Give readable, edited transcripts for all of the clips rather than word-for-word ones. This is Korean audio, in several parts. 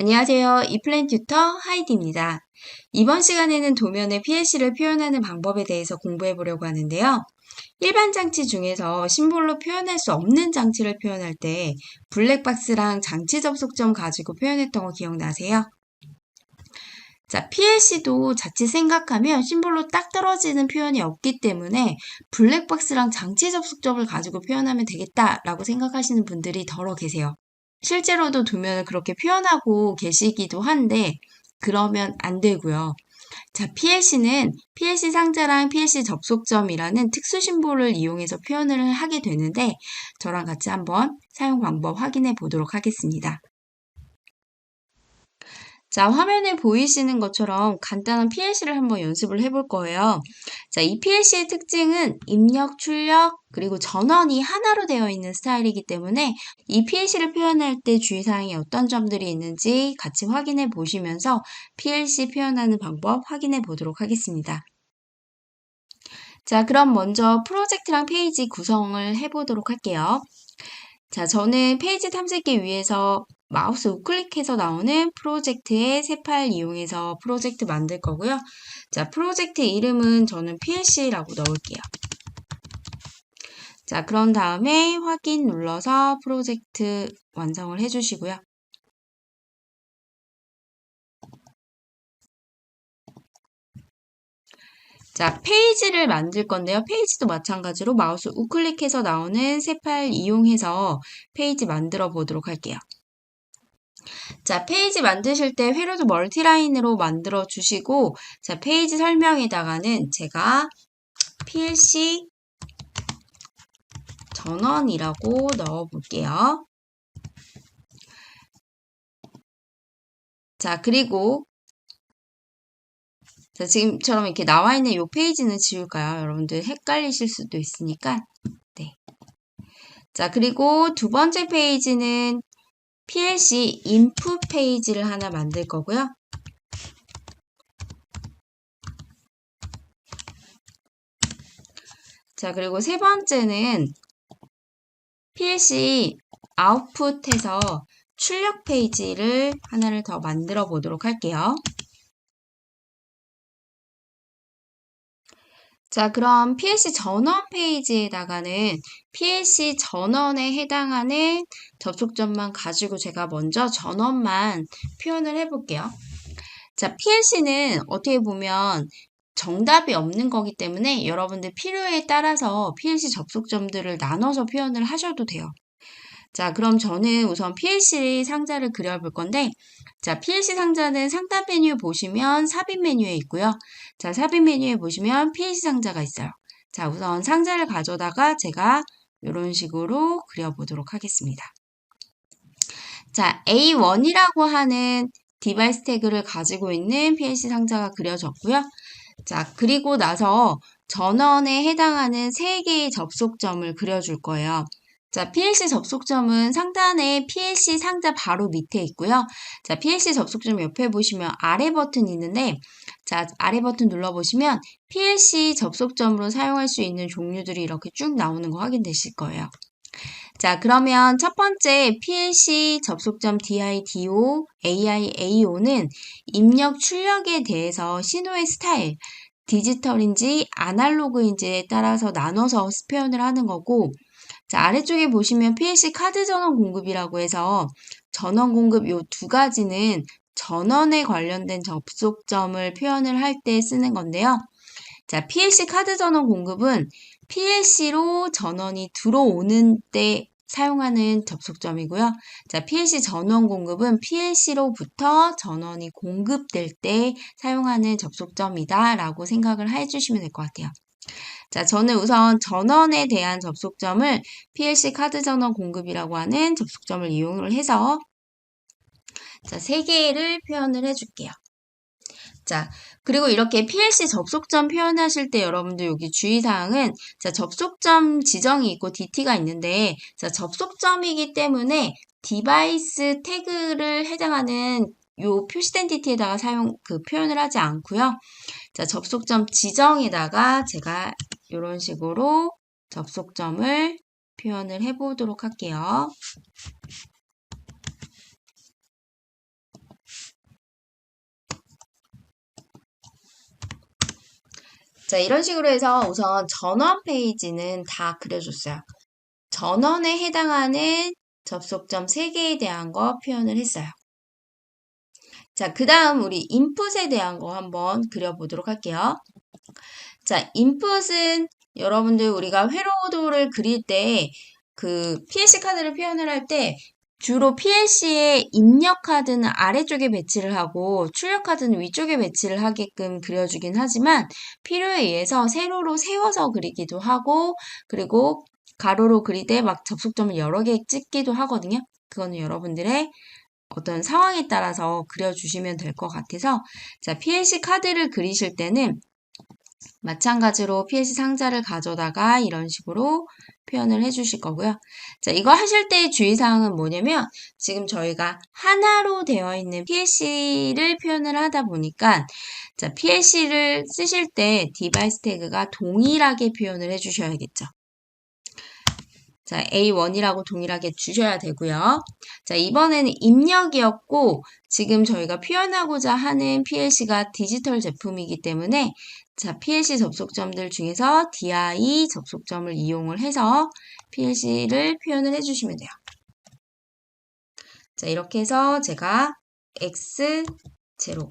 안녕하세요. 이플랜 튜터 하이디입니다. 이번 시간에는 도면의 PLC를 표현하는 방법에 대해서 공부해 보려고 하는데요. 일반 장치 중에서 심볼로 표현할 수 없는 장치를 표현할 때 블랙박스랑 장치 접속점 가지고 표현했던 거 기억나세요? 자, PLC도 자칫 생각하면 심볼로 딱 떨어지는 표현이 없기 때문에 블랙박스랑 장치 접속점을 가지고 표현하면 되겠다라고 생각하시는 분들이 더러 계세요. 실제로도 도면을 그렇게 표현하고 계시기도 한데 그러면 안 되고요. 자, PLC는 PLC 상자랑 PLC 접속점이라는 특수 심볼을 이용해서 표현을 하게 되는데 저랑 같이 한번 사용 방법 확인해 보도록 하겠습니다. 자, 화면에 보이시는 것처럼 간단한 PLC를 한번 연습을 해볼 거예요. 자, 이 PLC의 특징은 입력, 출력, 그리고 전원이 하나로 되어 있는 스타일이기 때문에 이 PLC를 표현할 때 주의사항이 어떤 점들이 있는지 같이 확인해 보시면서 PLC 표현하는 방법 확인해 보도록 하겠습니다. 자, 그럼 먼저 프로젝트랑 페이지 구성을 해보도록 할게요. 자, 저는 페이지 탐색기 위해서 마우스 우클릭해서 나오는 프로젝트의 새 파일 이용해서 프로젝트 만들 거고요. 자, 프로젝트 이름은 저는 PLC라고 넣을게요. 자, 그런 다음에 확인 눌러서 프로젝트 완성을 해주시고요. 자, 페이지를 만들 건데요. 페이지도 마찬가지로 마우스 우클릭해서 나오는 새 파일 이용해서 페이지 만들어 보도록 할게요. 자, 페이지 만드실 때 회로도 멀티라인으로 만들어 주시고, 자, 페이지 설명에다가는 제가 PLC 전원이라고 넣어 볼게요. 자, 그리고 자, 지금처럼 이렇게 나와 있는 이 페이지는 지울까요? 여러분들 헷갈리실 수도 있으니까. 네. 자, 그리고 두 번째 페이지는 PLC 인풋 페이지를 하나 만들 거고요. 자, 그리고 세 번째는 PLC 아웃풋에서 출력 페이지를 하나를 더 만들어 보도록 할게요. 자, 그럼 PLC 전원 페이지에다가는 PLC 전원에 해당하는 접속점만 가지고 제가 먼저 전원만 표현을 해볼게요. 자, PLC는 어떻게 보면 정답이 없는 거기 때문에 여러분들 필요에 따라서 PLC 접속점들을 나눠서 표현을 하셔도 돼요. 자, 그럼 저는 우선 PLC 상자를 그려볼 건데, 자, PLC 상자는 상단 메뉴 보시면 삽입 메뉴에 있고요. 자, 삽입 메뉴에 보시면 PLC 상자가 있어요. 자, 우선 상자를 가져다가 제가 이런 식으로 그려보도록 하겠습니다. 자, A1이라고 하는 디바이스 태그를 가지고 있는 PLC 상자가 그려졌고요. 자, 그리고 나서 전원에 해당하는 3개의 접속점을 그려줄 거예요. 자, PLC 접속점은 상단에 PLC 상자 바로 밑에 있고요. 자, PLC 접속점 옆에 보시면 아래 버튼이 있는데, 자, 아래 버튼 눌러보시면 PLC 접속점으로 사용할 수 있는 종류들이 이렇게 쭉 나오는 거 확인되실 거예요. 자, 그러면 첫 번째 PLC 접속점 DIDO, AIAO는 입력 출력에 대해서 신호의 스타일, 디지털인지 아날로그인지에 따라서 나눠서 표현을 하는 거고, 자, 아래쪽에 보시면 PLC 카드 전원 공급이라고 해서 전원 공급 요 두 가지는 전원에 관련된 접속점을 표현을 할 때 쓰는 건데요. 자, PLC 카드 전원 공급은 PLC로 전원이 들어오는 때 사용하는 접속점이고요. 자, PLC 전원 공급은 PLC로부터 전원이 공급될 때 사용하는 접속점이다 라고 생각을 해주시면 될 것 같아요. 자, 저는 우선 전원에 대한 접속점을 PLC 카드 전원 공급이라고 하는 접속점을 이용을 해서 자, 3개를 표현을 해줄게요. 자, 그리고 이렇게 PLC 접속점 표현하실 때 여러분들 여기 주의사항은 자, 접속점 지정이 있고 DT가 있는데 자, 접속점이기 때문에 디바이스 태그를 해당하는 요 표시된 DT에다가 표현을 하지 않고요. 자, 접속점 지정에다가 제가 이런 식으로 접속점을 표현을 해보도록 할게요. 자, 이런 식으로 해서 우선 전원 페이지는 다 그려줬어요. 전원에 해당하는 접속점 3개에 대한 거 표현을 했어요. 자, 그 다음 우리 인풋에 대한 거 한번 그려보도록 할게요. 자, 인풋은 여러분들 우리가 회로도를 그릴 때 그 PLC 카드를 표현을 할 때 주로 PLC에 입력 카드는 아래쪽에 배치를 하고 출력 카드는 위쪽에 배치를 하게끔 그려주긴 하지만 필요에 의해서 세로로 세워서 그리기도 하고 그리고 가로로 그릴 때 막 접속점을 여러 개 찍기도 하거든요. 그거는 여러분들의 어떤 상황에 따라서 그려주시면 될 것 같아서 자, PLC 카드를 그리실 때는 마찬가지로 PLC 상자를 가져다가 이런 식으로 표현을 해주실 거고요. 자, 이거 하실 때의 주의사항은 뭐냐면 지금 저희가 하나로 되어 있는 PLC를 표현을 하다 보니까 자, PLC를 쓰실 때 디바이스 태그가 동일하게 표현을 해주셔야겠죠. 자, A1이라고 동일하게 주셔야 되고요. 자, 이번에는 입력이었고 지금 저희가 표현하고자 하는 PLC가 디지털 제품이기 때문에 자, PLC 접속점들 중에서 DI 접속점을 이용을 해서 PLC를 표현을 해주시면 돼요. 자, 이렇게 해서 제가 X0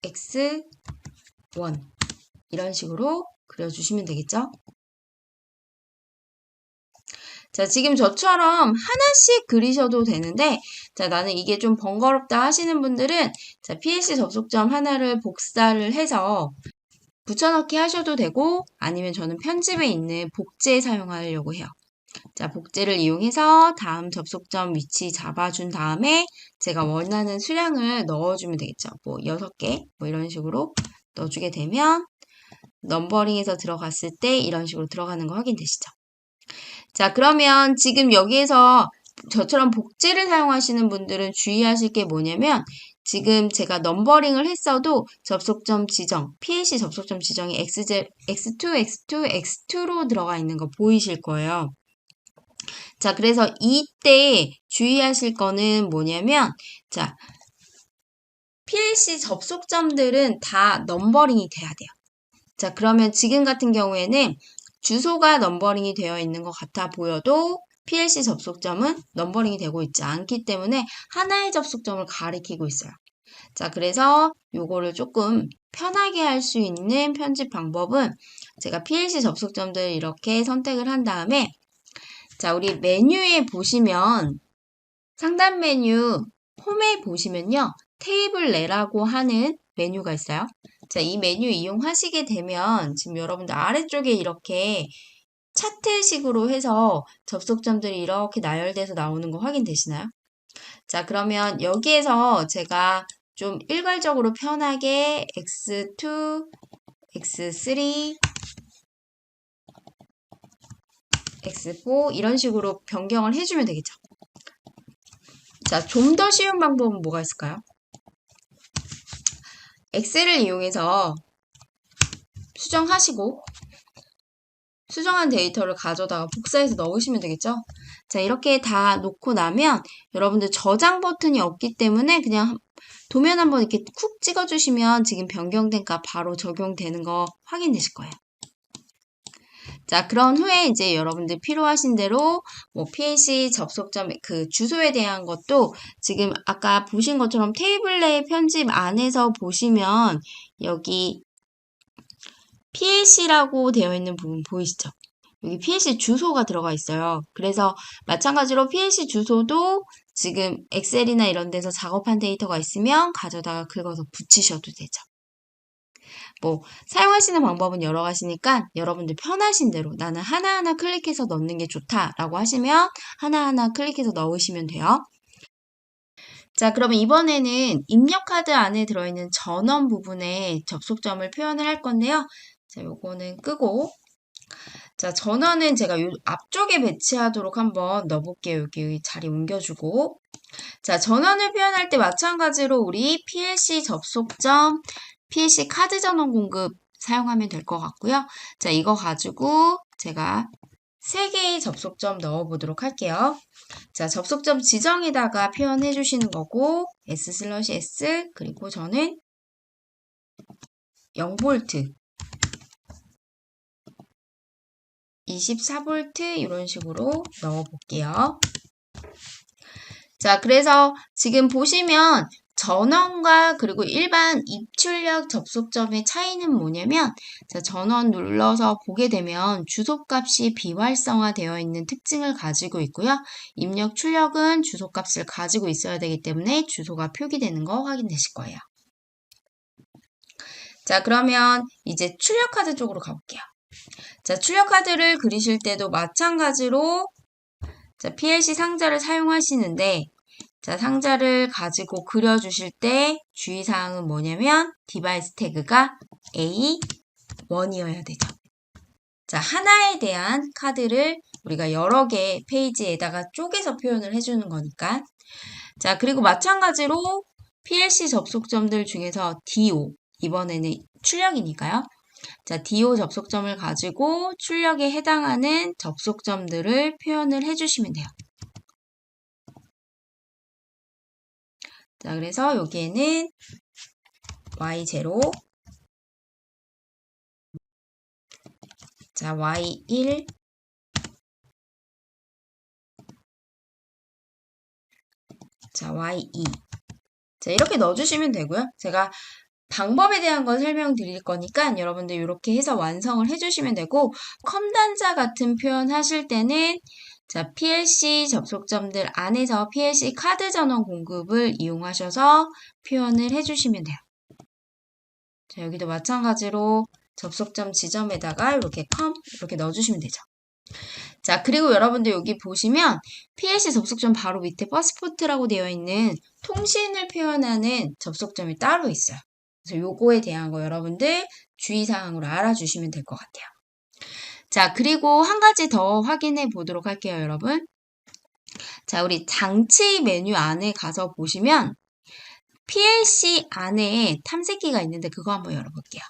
X1 이런 식으로 그려주시면 되겠죠? 자, 지금 저처럼 하나씩 그리셔도 되는데, 자, 나는 이게 좀 번거롭다 하시는 분들은, 자, PLC 접속점 하나를 복사를 해서 붙여넣기 하셔도 되고, 아니면 저는 편집에 있는 복제 사용하려고 해요. 자, 복제를 이용해서 다음 접속점 위치 잡아준 다음에 제가 원하는 수량을 넣어주면 되겠죠. 뭐 6개, 뭐 이런 식으로 넣어주게 되면 넘버링에서 들어갔을 때 이런 식으로 들어가는 거 확인되시죠? 자, 그러면 지금 여기에서 저처럼 복제를 사용하시는 분들은 주의하실 게 뭐냐면 지금 제가 넘버링을 했어도 접속점 지정, PLC 접속점 지정이 X2, X2, X2로 들어가 있는 거 보이실 거예요. 자, 그래서 이때 주의하실 거는 뭐냐면 자, PLC 접속점들은 다 넘버링이 돼야 돼요. 자, 그러면 지금 같은 경우에는 주소가 넘버링이 되어 있는 것 같아 보여도 PLC 접속점은 넘버링이 되고 있지 않기 때문에 하나의 접속점을 가리키고 있어요. 자, 그래서 요거를 조금 편하게 할 수 있는 편집 방법은 제가 PLC 접속점들 이렇게 선택을 한 다음에 자, 우리 메뉴에 보시면 상단 메뉴 홈에 보시면요. 테이블 내라고 하는 메뉴가 있어요. 자, 이 메뉴 이용하시게 되면 지금 여러분들 아래쪽에 이렇게 차트식으로 해서 접속점들이 이렇게 나열돼서 나오는 거 확인되시나요? 자, 그러면 여기에서 제가 좀 일괄적으로 편하게 X2, X3, X4 이런 식으로 변경을 해주면 되겠죠. 자, 좀 더 쉬운 방법은 뭐가 있을까요? 엑셀을 이용해서 수정하시고 수정한 데이터를 가져다가 복사해서 넣으시면 되겠죠? 자, 이렇게 다 놓고 나면 여러분들 저장 버튼이 없기 때문에 그냥 도면 한번 이렇게 쿡 찍어주시면 지금 변경된 값 바로 적용되는 거 확인되실 거예요. 자, 그런 후에 이제 여러분들 필요하신 대로 뭐 PLC 접속점 그 주소에 대한 것도 지금 아까 보신 것처럼 테이블 내 편집 안에서 보시면 여기 PLC라고 되어 있는 부분 보이시죠? 여기 PLC 주소가 들어가 있어요. 그래서 마찬가지로 PLC 주소도 지금 엑셀이나 이런 데서 작업한 데이터가 있으면 가져다가 긁어서 붙이셔도 되죠. 뭐 사용하시는 방법은 여러 가지니까 여러분들 편하신 대로 나는 하나하나 클릭해서 넣는 게 좋다라고 하시면 하나하나 클릭해서 넣으시면 돼요. 자, 그러면 이번에는 입력 카드 안에 들어있는 전원 부분에 접속점을 표현을 할 건데요. 자, 요거는 끄고 자, 전원은 제가 요 앞쪽에 배치하도록 한번 넣어볼게요. 여기 자리 옮겨주고 자, 전원을 표현할 때 마찬가지로 우리 PLC 접속점 PLC 카드 전원 공급 사용하면 될 것 같고요. 자, 이거 가지고 제가 3개의 접속점 넣어보도록 할게요. 자, 접속점 지정에다가 표현해 주시는 거고 S/S 그리고 저는 0V 24V 이런 식으로 넣어볼게요. 자, 그래서 지금 보시면 전원과 그리고 일반 입출력 접속점의 차이는 뭐냐면, 자, 전원 눌러서 보게 되면 주소값이 비활성화되어 있는 특징을 가지고 있고요. 입력 출력은 주소값을 가지고 있어야 되기 때문에 주소가 표기되는 거 확인되실 거예요. 자, 그러면 이제 출력 카드 쪽으로 가볼게요. 자, 출력 카드를 그리실 때도 마찬가지로 자, PLC 상자를 사용하시는데, 자, 상자를 가지고 그려주실 때 주의사항은 뭐냐면 디바이스 태그가 A1이어야 되죠. 자, 하나에 대한 카드를 우리가 여러 개 페이지에다가 쪼개서 표현을 해주는 거니까. 자, 그리고 마찬가지로 PLC 접속점들 중에서 DO, 이번에는 출력이니까요. 자, DO 접속점을 가지고 출력에 해당하는 접속점들을 표현을 해주시면 돼요. 자, 그래서 여기에는 Y0, 자, Y1, 자, Y2. 자, 이렇게 넣어주시면 되고요. 제가 방법에 대한 걸 설명드릴 거니까 여러분들 이렇게 해서 완성을 해주시면 되고, 컴단자 같은 표현 하실 때는 자, PLC 접속점들 안에서 PLC 카드 전원 공급을 이용하셔서 표현을 해주시면 돼요. 자, 여기도 마찬가지로 접속점 지점에다가 이렇게 이렇게 넣어주시면 되죠. 자, 그리고 여러분들 여기 보시면 PLC 접속점 바로 밑에 버스포트라고 되어 있는 통신을 표현하는 접속점이 따로 있어요. 그래서 요거에 대한 거 여러분들 주의사항으로 알아주시면 될 것 같아요. 자, 그리고 한 가지 더 확인해 보도록 할게요, 여러분. 자, 우리 장치 메뉴 안에 가서 보시면 PLC 안에 탐색기가 있는데 그거 한번 열어볼게요.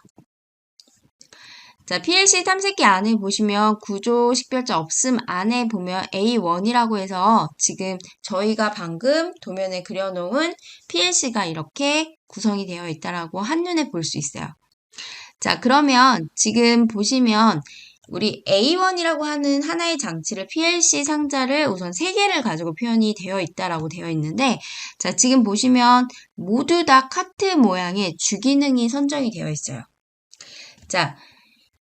자, PLC 탐색기 안에 보시면 구조 식별자 없음 안에 보면 A1이라고 해서 지금 저희가 방금 도면에 그려놓은 PLC가 이렇게 구성이 되어 있다라고 한눈에 볼 수 있어요. 자, 그러면 지금 보시면 우리 A1이라고 하는 하나의 장치를 PLC 상자를 우선 3개를 가지고 표현이 되어 있다라고 되어 있는데, 자, 지금 보시면 모두 다 카트 모양의 주기능이 선정이 되어 있어요. 자,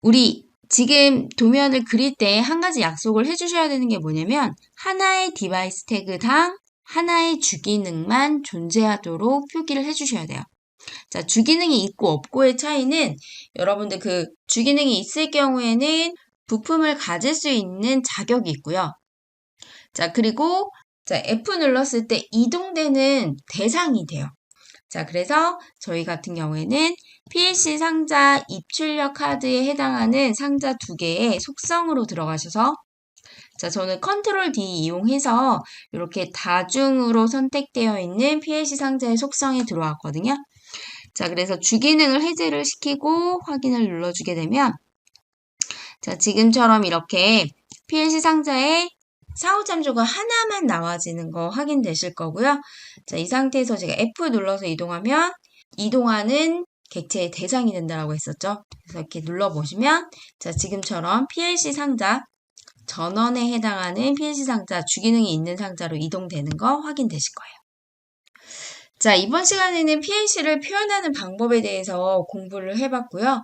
우리 지금 도면을 그릴 때 한 가지 약속을 해주셔야 되는 게 뭐냐면 하나의 디바이스 태그당 하나의 주기능만 존재하도록 표기를 해주셔야 돼요. 자, 주기능이 있고 없고의 차이는 여러분들 그 주기능이 있을 경우에는 부품을 가질 수 있는 자격이 있고요. 자, 그리고 자, F 눌렀을 때 이동되는 대상이 돼요. 자, 그래서 저희 같은 경우에는 PLC 상자 입출력 카드에 해당하는 상자 2개의 속성으로 들어가셔서 자, 저는 컨트롤 D 이용해서 이렇게 다중으로 선택되어 있는 PLC 상자의 속성에 들어왔거든요. 자, 그래서 주기능을 해제를 시키고 확인을 눌러주게 되면 자, 지금처럼 이렇게 PLC 상자에 사후참조가 하나만 나와지는 거 확인되실 거고요. 자, 이 상태에서 제가 F 눌러서 이동하면 이동하는 객체의 대상이 된다고 했었죠. 그래서 이렇게 눌러보시면 자, 지금처럼 PLC 상자 전원에 해당하는 PLC 상자 주기능이 있는 상자로 이동되는 거 확인되실 거예요. 자, 이번 시간에는 PLC를 표현하는 방법에 대해서 공부를 해봤고요.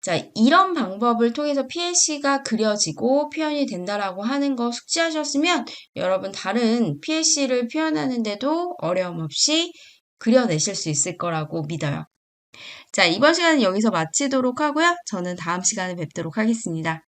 자, 이런 방법을 통해서 PLC가 그려지고 표현이 된다라고 하는 거 숙지하셨으면 여러분 다른 PLC를 표현하는데도 어려움 없이 그려내실 수 있을 거라고 믿어요. 자, 이번 시간은 여기서 마치도록 하고요. 저는 다음 시간에 뵙도록 하겠습니다.